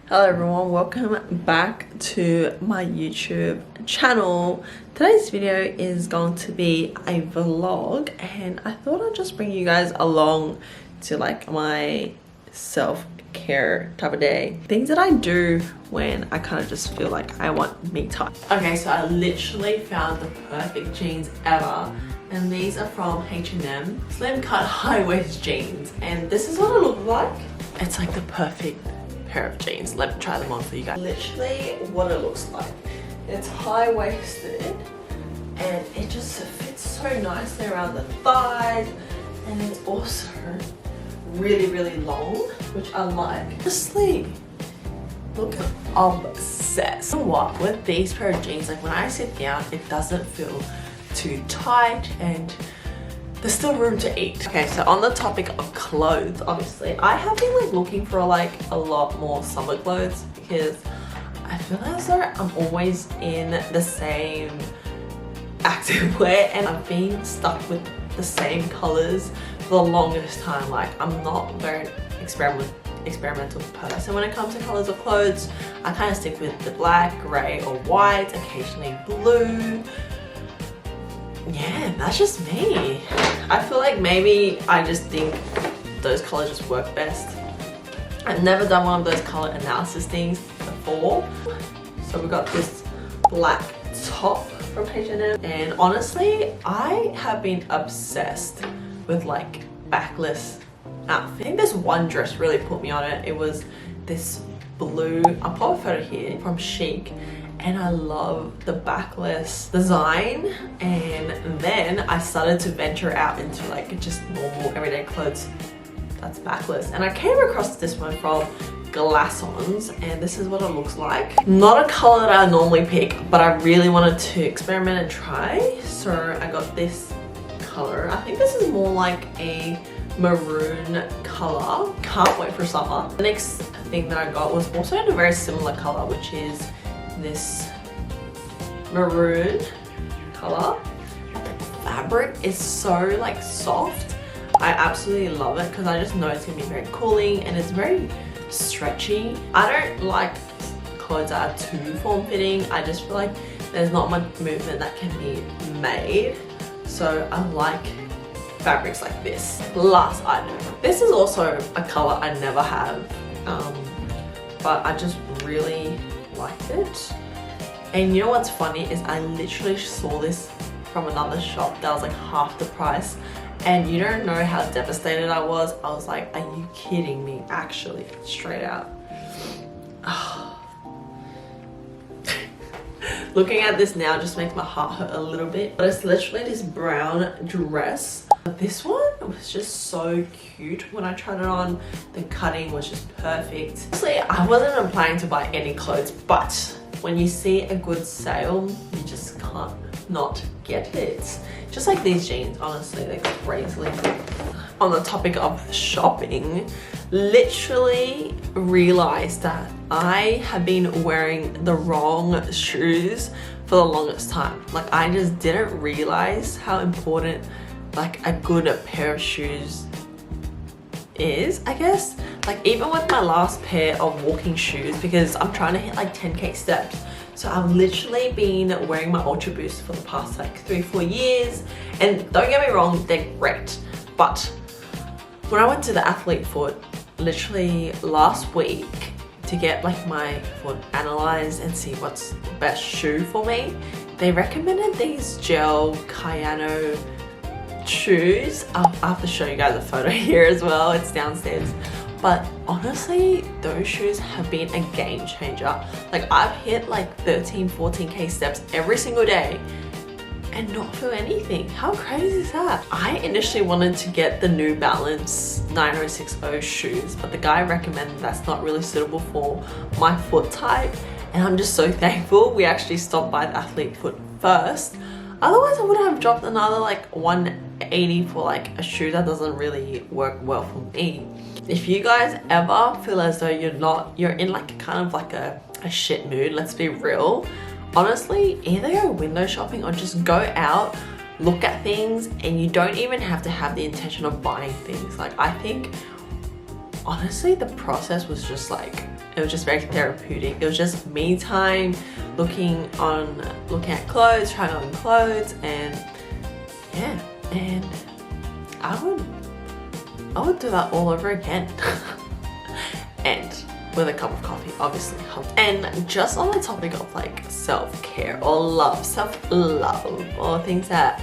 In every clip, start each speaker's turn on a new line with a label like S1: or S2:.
S1: Hello everyone, welcome back to my YouTube channel. Today's video is going to be a vlog and I thought I'd just bring you guys along to like my self-care type of day. Things that I do when I kind of just feel like I want me time. Okay, so I literally found the perfect jeans ever. And these are from H&M. Slim cut high waist jeans. And this is what it looks like. It's like the perfect pair of jeans. Let me try them on for you guys. Literally what it looks like. It's high-waisted and it just fits so nicely around the thighs, and it's also really long, which I like. The sleeve, look, obsessed. You know what, with these pair of jeans, like when I sit down it doesn't feel too tight and there's still room to eat. Okay, so on the topic of clothes, obviously I have been like looking for like a lot more summer clothes because I feel as though I'm always in the same activewear and I've been stuck with the same colors for the longest time. Like I'm not very experimental person when it comes to colors of clothes. I kind of stick with the black, grey or white, occasionally blue. Yeah, that's just me. I feel like maybe I just think those colors just work best. I've never done one of those color analysis things before. So we got this black top from H&M, and honestly I have been obsessed with like backless outfit. I think this one dress really put me on it. It was this blue, I'll pop a photo here, from Chic. And I love the backless design, and then I started to venture out into like just normal everyday clothes that's backless, and I came across this one from Glass-Ons, and this is what it looks like. Not a color that I normally pick, but I really wanted to experiment and try, so I got this color. I think this is more like a maroon color. Can't wait for summer. The next thing that I got was also in a very similar color, which is this maroon color. The fabric is so like soft. I absolutely love it because I just know it's gonna be very cooling and it's very stretchy. I don't like clothes that are too form-fitting. I just feel like there's not much movement that can be made, so I like fabrics like this. Last item, this is also a color I never have, but I just really liked it. And you know what's funny is I literally saw this from another shop that was like half the price, and you don't know how devastated I was. I was like, are you kidding me? Actually, straight out. Looking at this now just makes my heart hurt a little bit, but it's literally this brown dress. This one was just so cute when I tried it on. The cutting was just perfect. Honestly, I wasn't planning to buy any clothes, but when you see a good sale, you just can't not get it. Just like these jeans, honestly, they're crazily good. On the topic of shopping, literally realized that I have been wearing the wrong shoes for the longest time. Like I just didn't realize how important like a good pair of shoes is, I guess. Like even with my last pair of walking shoes, because I'm trying to hit like 10k steps, so I've literally been wearing my Ultra Boost for the past like 3-4 years, and don't get me wrong, they're great, but when I went to the athlete foot literally last week to get like my foot analyzed and see what's the best shoe for me, they recommended these gel Cayano shoes. I'll have to show you guys a photo here as well, it's downstairs. But honestly, those shoes have been a game changer. Like I've hit like 13-14k steps every single day and not feel anything. How crazy is that? I initially wanted to get the New Balance 9060 shoes, but the guy recommended that's not really suitable for my foot type, and I'm just so thankful we actually stopped by the athlete foot first. Otherwise I would have dropped another like 180 for like a shoe that doesn't really work well for me. If you guys ever feel as though you're in like kind of like a shit mood, let's be real, honestly, either go window shopping or just go out, look at things, and you don't even have to have the intention of buying things. Like I think honestly the process was just like It was just very therapeutic. It was just me time, looking at clothes, trying on clothes, and yeah, and I would do that all over again. And with a cup of coffee, obviously. And just on the topic of like self-care or love, self-love, or things that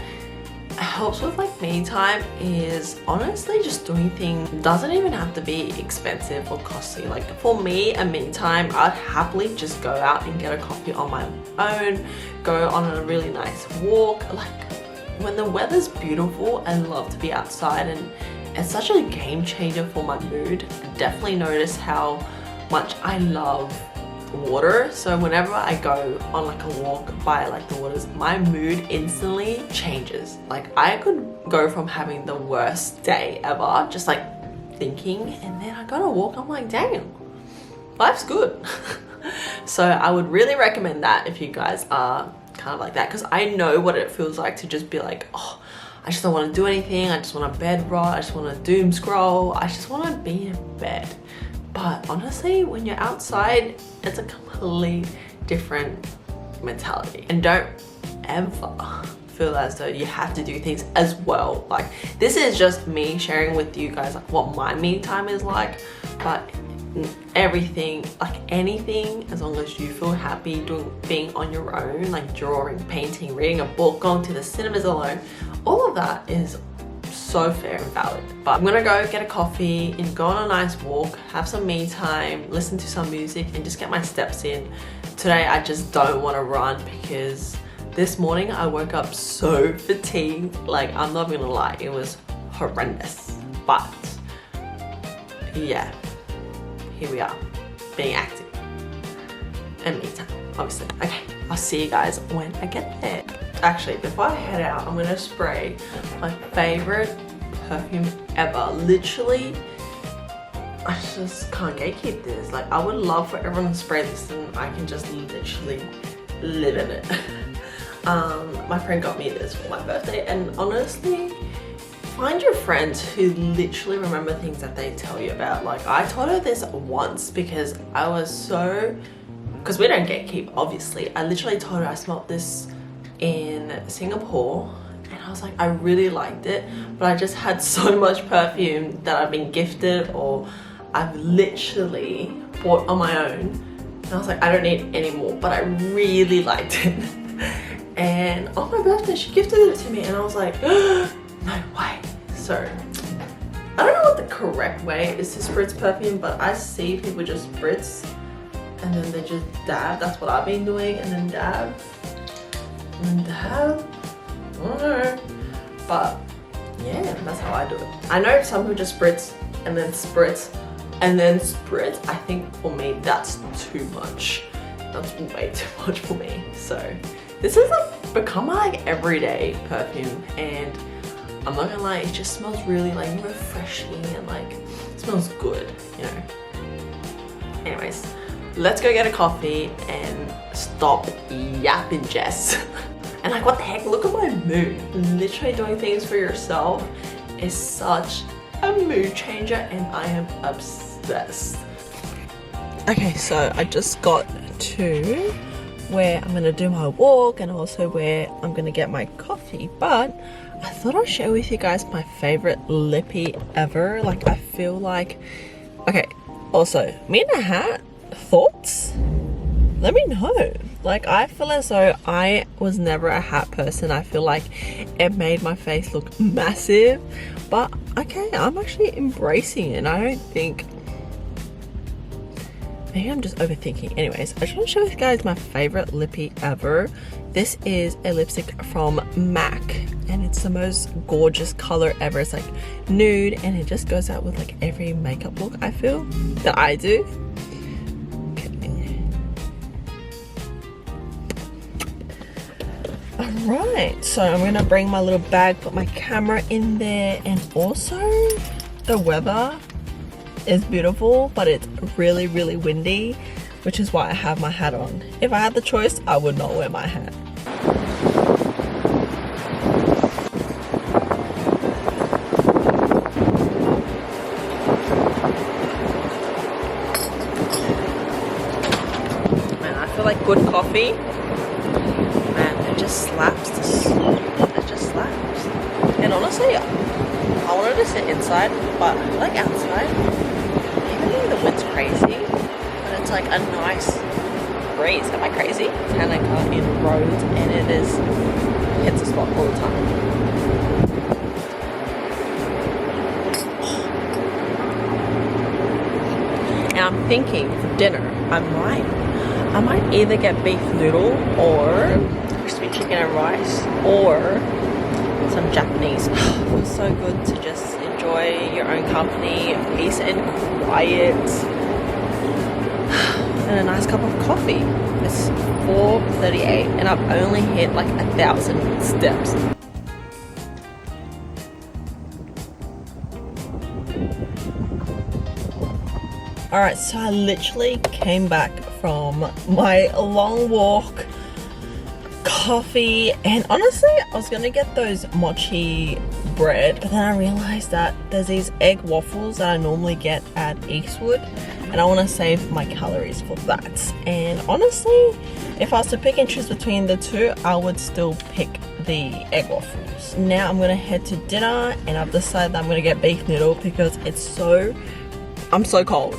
S1: helps with like me time, is honestly just doing things. Doesn't even have to be expensive or costly. Like for me, a me time, I'd happily just go out and get a coffee on my own, go on a really nice walk. Like when the weather's beautiful, I love to be outside, and it's such a game changer for my mood. I definitely notice how much I love water, so whenever I go on like a walk by like the waters, my mood instantly changes. Like I could go from having the worst day ever, just like thinking, and then I go to walk, I'm like, damn, life's good. So I would really recommend that if you guys are kind of like that, because I know what it feels like to just be like, oh, I just don't want to do anything, I just want to bed rot, I just want to doom scroll, I just want to be in bed. But honestly, when you're outside, it's a complete different mentality. And don't ever feel as though you have to do things as well. Like this is just me sharing with you guys like what my me time is like, but everything, like anything, as long as you feel happy being on your own, like drawing, painting, reading a book, going to the cinemas alone, all of that is so fair and valid. But I'm gonna go get a coffee and go on a nice walk, have some me time, listen to some music, and just get my steps in. Today I just don't want to run because this morning I woke up so fatigued. Like I'm not gonna lie, it was horrendous. But yeah, here we are, being active and me time, obviously. Okay, I'll see you guys when I get there. Actually, before I head out, I'm gonna spray my favorite perfume ever. Literally, I just can't gatekeep this. Like, I would love for everyone to spray this and I can just literally live in it. My friend got me this for my birthday, and honestly, find your friends who literally remember things that they tell you about. Like, I told her this once because I was so, because we don't gatekeep, obviously. I literally told her I smelled this in Singapore and I was like, I really liked it, but I just had so much perfume that I've been gifted or I've literally bought on my own, and I was like, I don't need any more, but I really liked it. And on my birthday she gifted it to me and I was like, no way. So I don't know what the correct way is to spritz perfume, but I see people just spritz and then they just dab. That's what I've been doing, and then dab and dab. I don't know, but yeah, that's how I do it. I know some people just spritz and then spritz and then spritz. I think for me that's too much. That's way too much for me. So this has like become my like everyday perfume, and I'm not gonna lie, it just smells really like refreshing and like it smells good, you know. Anyways, let's go get a coffee and stop yapping, Jess. And like, what the heck, look at my mood. Literally doing things for yourself is such a mood changer and I am obsessed. Okay, so I just got to where I'm gonna do my walk and also where I'm gonna get my coffee, but I thought I'd share with you guys my favorite lippy ever. Like, I feel like, okay, also, me in a hat, thoughts? Let me know. Like, I feel as though I was never a hat person. I feel like it made my face look massive, but okay, I'm actually embracing it. And I don't think, maybe I'm just overthinking. Anyways, I just want to show you guys my favorite lippy ever. This is a lipstick from MAC and it's the most gorgeous color ever. It's like nude and it just goes out with like every makeup look, I feel, that I do. Alright, so I'm gonna bring my little bag, put my camera in there, and also the weather is beautiful, but it's really, really windy, which is why I have my hat on. If I had the choice, I would not wear my hat. for like good coffee, man, it just slaps. It just slaps. And honestly, I wanted to sit inside, but I like outside. Even though the wind's crazy, but it's like a nice breeze. Am I crazy? Tanaka in Rhodes, and it hits the spot all the time. And I'm thinking for dinner, I might either get beef noodle or crispy chicken and rice or some Japanese. It feels so good to just enjoy your own company, peace and quiet, and a nice cup of coffee. It's 4:38 and I've only hit like 1,000 steps. Alright, so I literally came back from my long walk, coffee, and honestly I was gonna get those mochi bread, but then I realized that there's these egg waffles that I normally get at Eastwood, and I want to save my calories for that. And honestly, if I was to pick and choose between the two, I would still pick the egg waffles. Now I'm gonna head to dinner, and I've decided that I'm gonna get beef noodle because I'm so cold.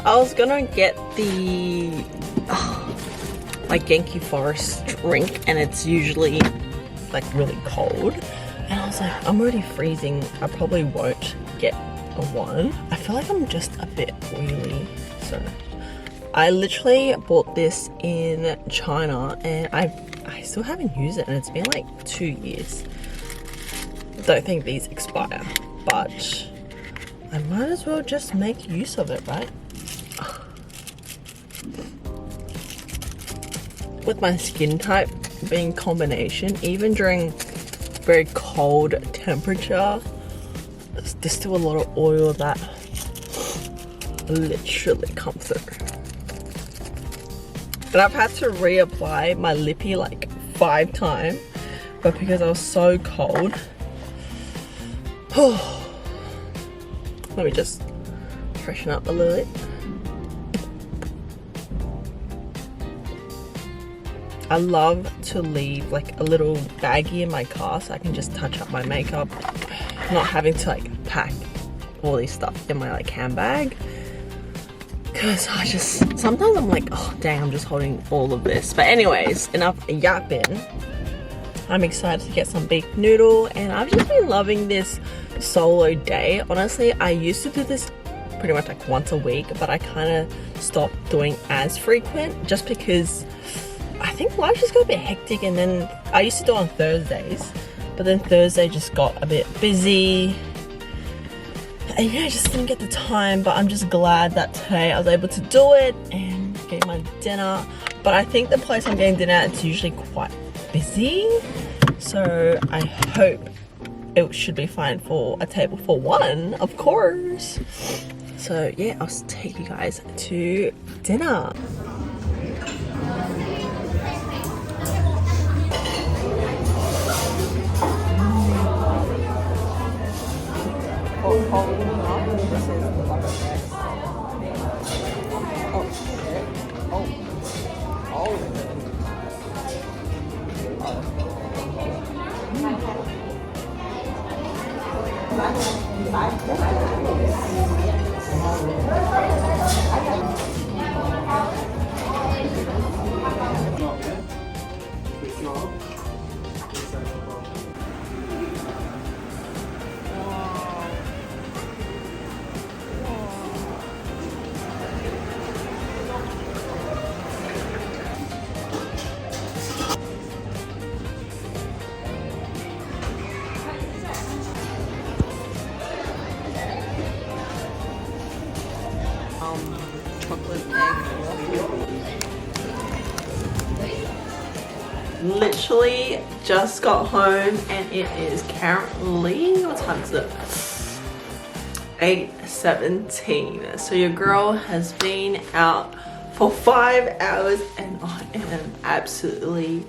S1: I was gonna get the like Genki Forest drink, and it's usually like really cold, and I was like, I'm already freezing, I probably won't get a one. I feel like I'm just a bit oily, so I literally bought this in China, and I still haven't used it, and it's been like 2 years. Don't think these expire, but I might as well just make use of it, right? With my skin type being combination, even during very cold temperature, there's still a lot of oil that literally comes through. And I've had to reapply my lippy like 5 times, but because I was so cold, let me just freshen up a little bit. I love to leave like a little baggie in my car so I can just touch up my makeup, not having to like pack all this stuff in my like handbag. Because sometimes I'm like, oh dang, I'm just holding all of this. But anyways, enough yapping. I'm excited to get some beef noodle, and I've just been loving this solo day. Honestly, I used to do this pretty much like once a week, but I kind of stopped doing as frequent just because I think life just got a bit hectic. And then I used to do it on Thursdays, but then Thursday just got a bit busy, and yeah, I just didn't get the time. But I'm just glad that today I was able to do it and get my dinner. But I think the place I'm getting dinner at is usually quite busy, so I hope it should be fine for a table for one, of course. So yeah, I'll take you guys to dinner. This is the butter bread. Oh shit. Oh. Chocolate egg waffle. Literally just got home, and it is currently, what time is it? 8:17. So your girl has been out for 5 hours, and I am absolutely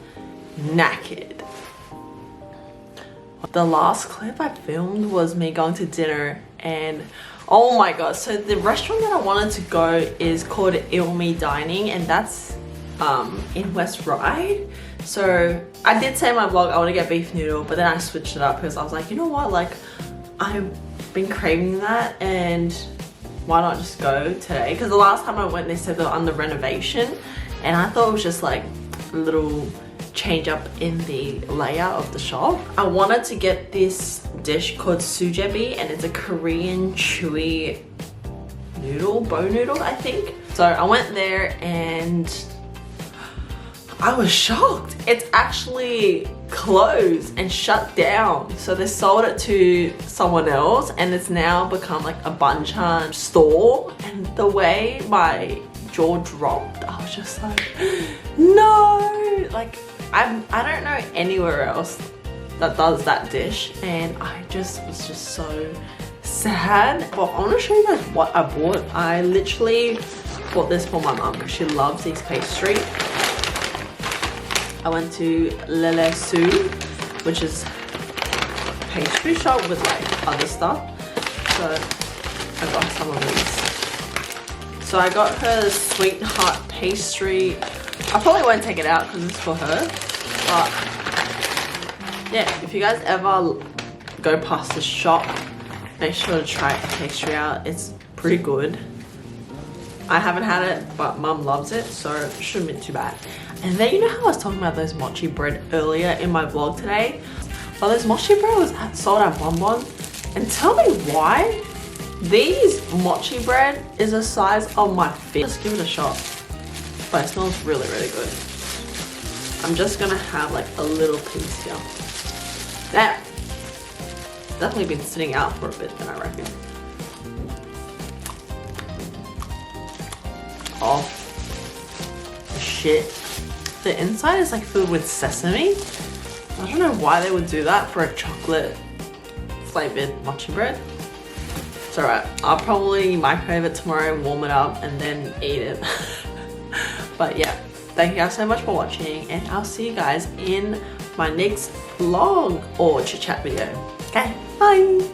S1: knackered. The last clip I filmed was me going to dinner, and oh my god, so the restaurant that I wanted to go is called Ilmi Dining, and that's in West Ryde. So I did say in my vlog I want to get beef noodle, but then I switched it up because I was like, you know what, like I've been craving that and why not just go today? Because the last time I went they said they were under renovation and I thought it was just like a little change up in the layout of the shop. I wanted to get this dish called sujebi and it's a Korean chewy noodle, bone noodle I think. So I went there and I was shocked. It's actually closed and shut down. So they sold it to someone else and it's now become like a banchan store, and the way my jaw dropped, I was just like, no, like I don't know anywhere else that does that dish, and I just was just so sad. But I want to show you guys what I bought. I literally bought this for my mum because she loves these pastry. I went to Lele Su, which is a pastry shop with like other stuff. So I got some of these. So I got her sweetheart pastry. I probably won't take it out because it's for her. But yeah, if you guys ever go past the shop, make sure to try the pastry out. It's pretty good. I haven't had it, but mum loves it, so it shouldn't be too bad. And then you know how I was talking about those mochi bread earlier in my vlog today? Well, those mochi bread was sold at Bonbon. And tell me why these mochi bread is the size of my fist. Let's give it a shot. But it smells really, really good. I'm just gonna have like a little piece here. That definitely been sitting out for a bit then, I reckon. Oh shit. The inside is like filled with sesame. I don't know why they would do that for a chocolate flavored mochi bread. It's alright. I'll probably microwave it tomorrow, warm it up, and then eat it. But yeah, thank you guys so much for watching, and I'll see you guys in my next vlog or chit chat video. Okay, bye!